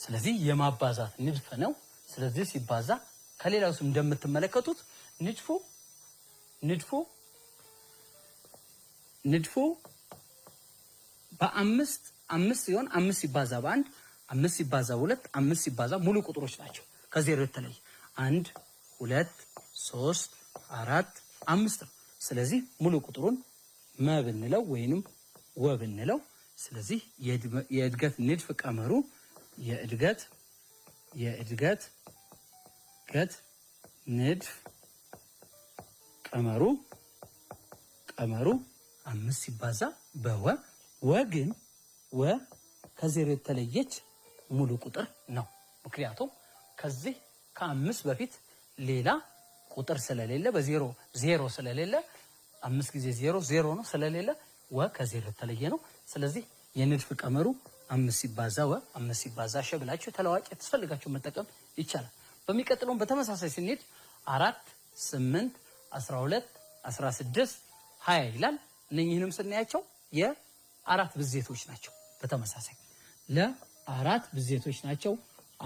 ስለዚህ የማባዛት ንድፍ ነው ስለዚህ ሲባዛ ከሌላው ስም እንደምትመለከቱት ንድፉ በ5 ሲሆን 5 ሲባዛ በ1 5 ሲባዛ በ2 5 ሲባዛ ሙሉ ቁጥሮች ናቸው ከዜሮ የተለየ 1 2 3 4 5 ነው ስለዚህ ሙሉ ቁጥሩን ብንለው ወይንም ብንለው ስለዚህ የእድገት ንድፍ ቀመሩ የእድገት ንድፍ ቀመሩ 5 ሲባዛ ግን ከዜሮ የተለየች ሙሉ ቁጥር ነው ምክንያቱም ከዚህ ከ5 በፊት ሌላ ቁጥር ስለሌለ ዜሮ ስለሌለ 5 ጊዜ 0 ነው ስለሌለ ከዜሮ የተለየ ነው ስለዚህ የንድፍ ቀመሩ 5 ሲባዛ 5 ሲባዛ ብላችሁ ተለዋጭ ተፈልጋችሁ መጠቀም ይቻላል በሚቀጥለው በተመሳሳይ ስንሄድ 4 8 12 16 20 ይላል እነኚህንም ስናያቸው የአራት ብዜቶች ናቸው በተመሳሳይ ለአራት ብዜቶች ናቸው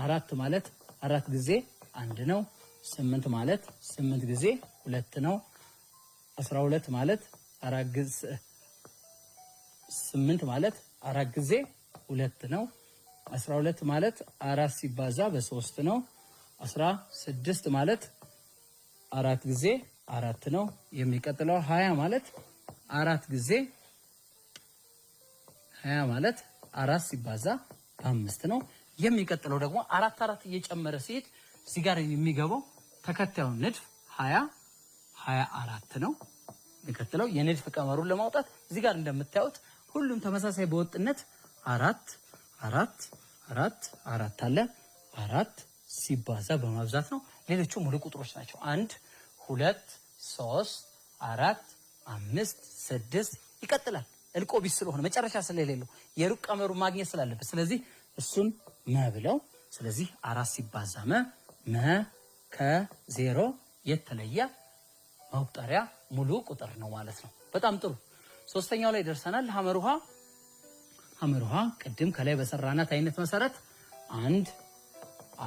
4 ማለት 4 ጊዜ 1 ነው 8 ማለት 8 ጊዜ 2 ነው 12 ማለት 4 ጊዜ 8 ማለት 4 ጊዜ 2 ነው 12 ማለት 4 ሲባዛ በ3 ነው 16 ማለት 4 ጊዜ 4 ነው የሚቀጥለው 20 ማለት 4 ጊዜ 20 ማለት 4 ሲባዛ በ5 ነው የሚቀጥለው ደግሞ 4 እየጨመረ ሲሄድ እዚህ ጋር የሚገባው ተከታዩ ንድፍ 24 ነው የሚቀጥለው የንድፍ ቀመሩን ለማውጣት እዚህ ጋር እንደምታዩት ሁሉም ተመሳሳይ በወጥነት 4 አለ 4 ሲባዛ በማብዛት ነው ሌሎቹ ሙሉ ቁጥሮች ናቸው 1 2 3 4 5 6 ይቀጥላል እልቆ ቢስ ስለሆነ መጨረሻ ስለሌለው የሩቅ ቀመሩ ማግኘት ስላለበት ስለዚህ እሱን ብለው ስለዚህ 4 ሲባዛ ከዜሮ የተለየ መቁጠሪያ ሙሉ ቁጥር ነው ማለት ነው በጣም ጥሩ ሶስተኛው ላይ ደርሰናል ሐመሩሃ ቅድም ከላይ በሰራናት አይነት መሰረት 1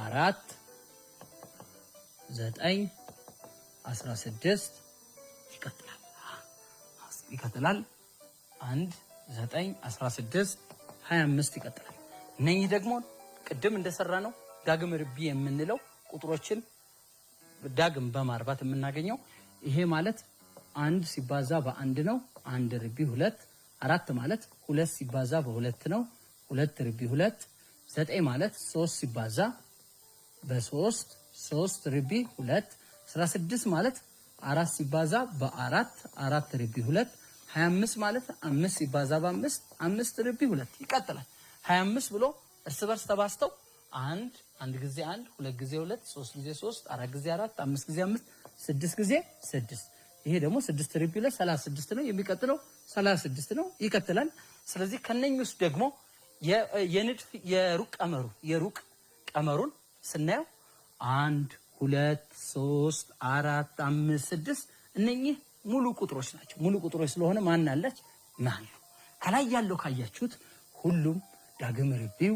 4 9 16 ይቀጥላል 1 9 16 25 ይቀጥላል እነኚህ ደግሞ ቅድም እንደሰራ ነው ዳግም ርቢ የምንለው ቁጥሮችን ዳግም በማርባት የምናገኘው ይሄ ማለት 1 ሲባዛ በ1 ነው 1 ርቢ 2 4 ማለት 2 ሲባዛ በ2 ነው 2 ርቢ 2 9 ማለት 3 ሲባዛ በ3 3 ርቢ 2 16 ማለት 4 ሲባዛ በ4 4 ርቢ 2 25 ማለት 5 ሲባዛ በ5 5 ርቢ 2 ይቀጥላል። 25 ብሎ እርስ በርስ ተባስተው አንድ ጊዜ 1 2 ጊዜ 2 3 ጊዜ 3 4 ጊዜ 4 5 ጊዜ 5 6 ጊዜ 6 ይሄ ደግሞ 6 ርቢ 2 36 ነው። የሚቀጥለው 36 ነው። ይቀጥላል። ስለዚህ ከነኝ ውስጥ ደግሞ የንድፍ የሩቅ ቀመሩን ስናየው 1 2 3 4 5 6 እነኚህ ሙሉ ቁጥሮች ናቸው። ሙሉ ቁጥሮች ስለሆነ ማን አለች ማን ነው። ከላይ ያለው ካያችሁት ሁሉም ዳግም ርቢው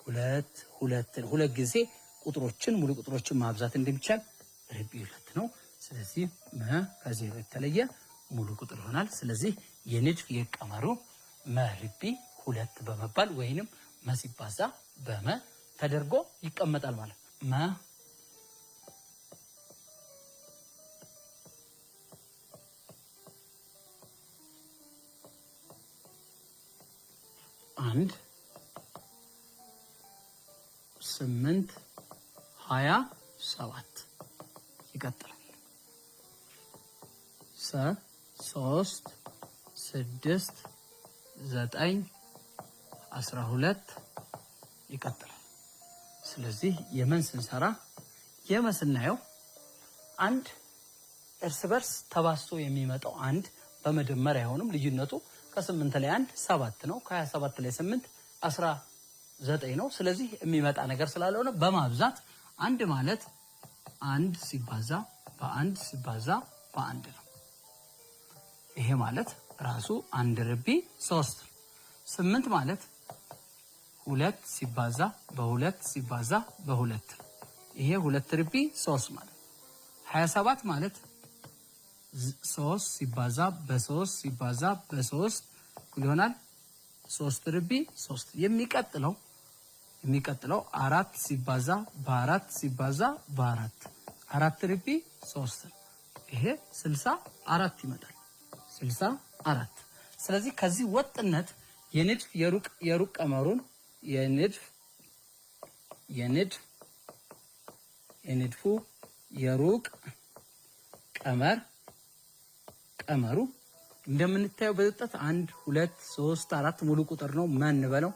2 ጊዜ ቁጥሮችን ሙሉ ቁጥሮችን ማብዛት እንደሚቻል ርቢው 2 ነው። ስለዚህ ከዚህ የተለየ ሙሉ ቁጥር ይሆናል። ስለዚህ የንድፍ የቀመሩ ርቢ 2 በመባል ወይንም ሲባዛ በመ ተደርጎ ይቀመጣል ማለት ነው። አንድ 8 27 ይቀጥላል። 3 6 9 12 ይቀጥላል። ስለዚህ የመን ስንሰራ የመስናየው አንድ እርስ በርስ ተባስቶ የሚመጣው አንድ በመደመር አይሆንም። ልዩነቱ ከ8 ላይ 1 7 ነው። ከ27 ላይ 8 19 ነው። ስለዚህ የሚመጣ ነገር ስላልሆነ በማብዛት አንድ ማለት 1 ሲባዛ በ1 ሲባዛ በ1 ነው። ይሄ ማለት ራሱ 1 ርቢ 3 8 ማለት 2 ሲባዛ በ2 ሲባዛ በ2 ይሄ 2 ርቢ 3 ማለት 27 ማለት 3 ሲባዛ በ3 ሲባዛ በ3 ይሆናል 3 ርቢ 3 የሚቀጥለው 4 ሲባዛ በ4 ሲባዛ በ4 4 ርቢ 3 ይሄ 64 ይመጣል 64። ስለዚህ ከዚህ ወጥነት የንድፍ የሩቅ ቀመሩን የንድፉ የሩቅ ቀመሩ እንደምንታየው በጥጠት 1 2 3 4 ሙሉ ቁጥር ነው። ማን በለው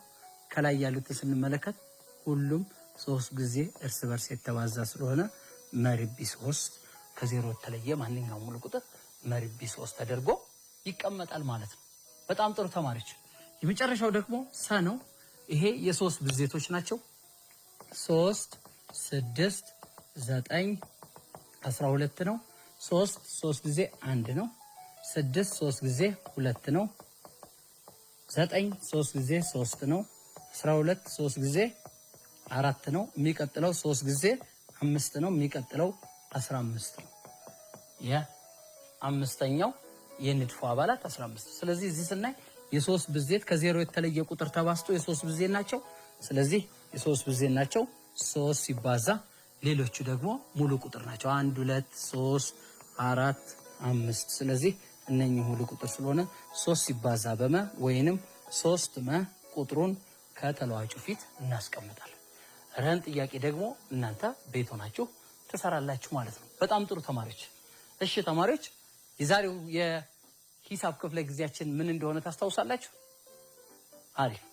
ከላይ ያሉት ስንመለከት ሁሉም 3 ጊዜ እርስ በርስ የተባዛ ስለሆነ መርቢ 3 ከዜሮ የተለየ ማንኛውም ሙሉ ቁጥር መርቢ 3 ተደርጎ ይቀመጣል ማለት ነው። በጣም ጥሩ ተማሪዎች። የመጨረሻው ደግሞ ሰ ነው። ይሄ የሶስት ብዜቶች ናቸው። 3 6 9 12 ነው። 3 ጊዜ 1 ነው። 6 3 ጊዜ 2 ነው። 9 3 ጊዜ 3 ነው። 12 3 ጊዜ 4 ነው። የሚቀጥለው 3 ጊዜ 5 ነው። የሚቀጥለው 15 ነው። የአምስተኛው የንድፉ አባላት 15። ስለዚህ እዚህ ስናይ የሶስት ብዜት ከዜሮ የተለየ ቁጥር ተባስቶ የሶስት ብዜት ናቸው። ስለዚህ የሶስት ብዜት ናቸው። 3 ሲባዛ ሌሎቹ ደግሞ ሙሉ ቁጥር ናቸው። 1 2 3 4 5። ስለዚህ እነኚህ ሙሉ ቁጥር ስለሆነ 3 ሲባዛ በመ ወይንም 3 መ ቁጥሩን ከተለዋጩ ፊት እናስቀምጣለን። ረን ጥያቄ ደግሞ እናንተ ቤት ሆናችሁ ትሰራላችሁ ማለት ነው። በጣም ጥሩ ተማሪዎች። እሺ ተማሪዎች የዛሬው የሂሳብ ክፍለ ጊዜያችን ምን እንደሆነ ታስታውሳላችሁ? አሪፍ።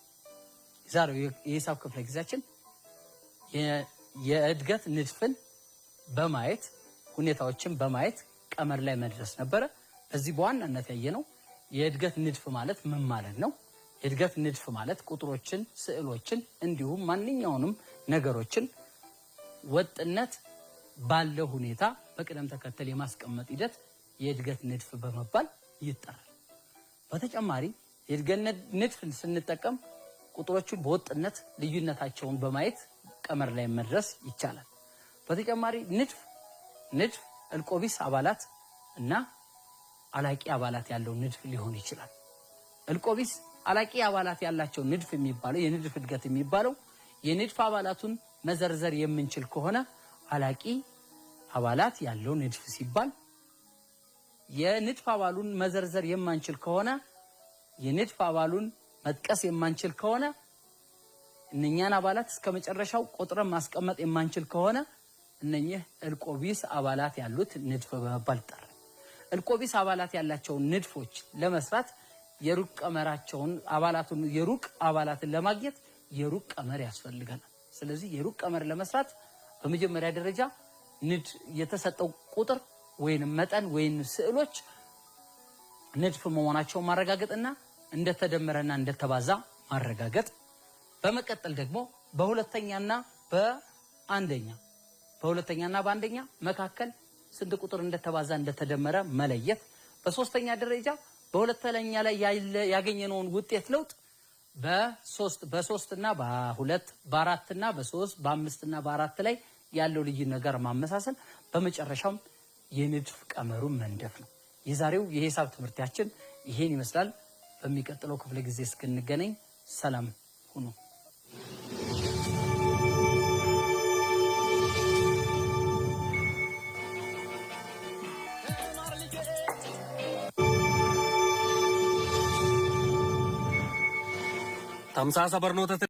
የዛሬው የሂሳብ ክፍለ ጊዜያችን የእድገት ንድፍን በማየት ሁኔታዎችን በማየት ቀመር ላይ መድረስ ነበረ። እዚህ በዋናነት ያየነው የእድገት ንድፍ ማለት ምን ማለት ነው? የእድገት ንድፍ ማለት ቁጥሮችን፣ ስዕሎችን እንዲሁም ማንኛውንም ነገሮችን ወጥነት ባለው ሁኔታ በቅደም ተከተል የማስቀመጥ ሂደት የእድገት ንድፍ በመባል ይጠራል። በተጨማሪ የእድገት ንድፍን ስንጠቀም ቁጥሮችን በወጥነት ልዩነታቸውን በማየት ቀመር ላይ መድረስ ይቻላል። በተጨማሪ ንድፍ እልቆቢስ አባላት እና አላቂ አባላት ያለው ንድፍ ሊሆን ይችላል። እልቆቢስ አላቂ አባላት ያላቸው ንድፍ የሚባለው የንድፍ እድገት የሚባለው የንድፍ አባላቱን መዘርዘር የምንችል ከሆነ አላቂ አባላት ያለው ንድፍ ሲባል፣ የንድፍ አባሉን መዘርዘር የማንችል ከሆነ የንድፍ አባሉን መጥቀስ የማንችል ከሆነ እነኛን አባላት እስከመጨረሻው ቁጥርን ማስቀመጥ የማንችል ከሆነ እነኚህ እልቆቢስ አባላት ያሉት ንድፍ በመባል ይጠራል። እልቆቢስ አባላት ያላቸውን ንድፎች ለመስራት የሩቅ ቀመራቸውን የሩቅ አባላትን ለማግኘት የሩቅ ቀመር ያስፈልገናል። ስለዚህ የሩቅ ቀመር ለመስራት በመጀመሪያ ደረጃ የተሰጠው ቁጥር ወይንም መጠን ወይንም ስዕሎች ንድፍ መሆናቸውን ማረጋገጥና እንደተደመረና እንደተባዛ ማረጋገጥ። በመቀጠል ደግሞ በሁለተኛና በአንደኛ መካከል ስንት ቁጥር እንደተባዛ እንደተደመረ መለየት። በሶስተኛ ደረጃ በሁለተኛ ላይ ያገኘነውን ውጤት ለውጥ በ3 እና በ2 በ4 እና በ3 በ5 እና በ4 ላይ ያለው ልዩ ነገር ማመሳሰል። በመጨረሻም የንድፍ ቀመሩን መንደፍ ነው። የዛሬው የሂሳብ ትምህርታችን ይሄን ይመስላል። በሚቀጥለው ክፍለ ጊዜ እስክንገናኝ ሰላም ሁኑ። tamsaasa barnoota